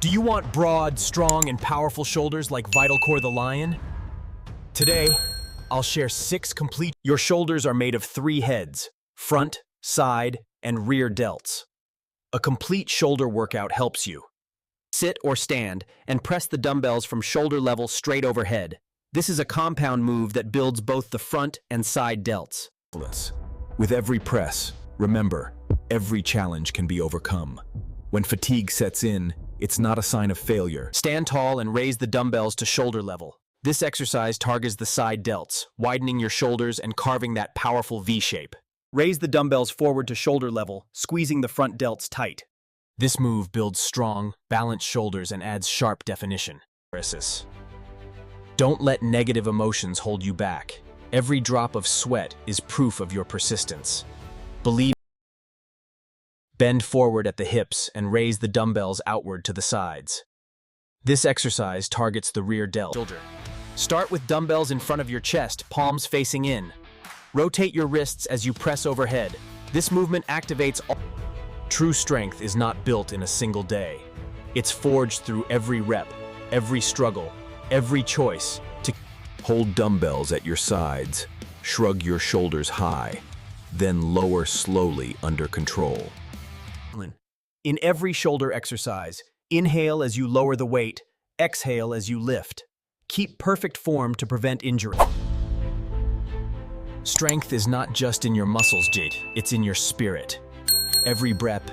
Do you want broad, strong, and powerful shoulders like VitalCore the Lion? Today, I'll share 6 complete. Your shoulders are made of 3 heads: front, side, and rear delts. A complete shoulder workout helps you. Sit or stand and press the dumbbells from shoulder level straight overhead. This is a compound move that builds both the front and side delts. With every press, remember, every challenge can be overcome. When fatigue sets in, it's not a sign of failure. Stand tall and raise the dumbbells to shoulder level. This exercise targets the side delts, widening your shoulders and carving that powerful V shape. Raise the dumbbells forward to shoulder level, squeezing the front delts tight. This move builds strong, balanced shoulders and adds sharp definition. Don't let negative emotions hold you back. Every drop of sweat is proof of your persistence. Bend forward at the hips and raise the dumbbells outward to the sides. This exercise targets the rear delt. Start with dumbbells in front of your chest, palms facing in. Rotate your wrists as you press overhead. This movement activates all. True strength is not built in a single day. It's forged through every rep, every struggle, every choice. Hold dumbbells at your sides. Shrug your shoulders high, then lower slowly under control. In every shoulder exercise, inhale as you lower the weight, exhale as you lift. Keep perfect form to prevent injury. Strength is not just in your muscles, Jade. It's in your spirit. Every breath,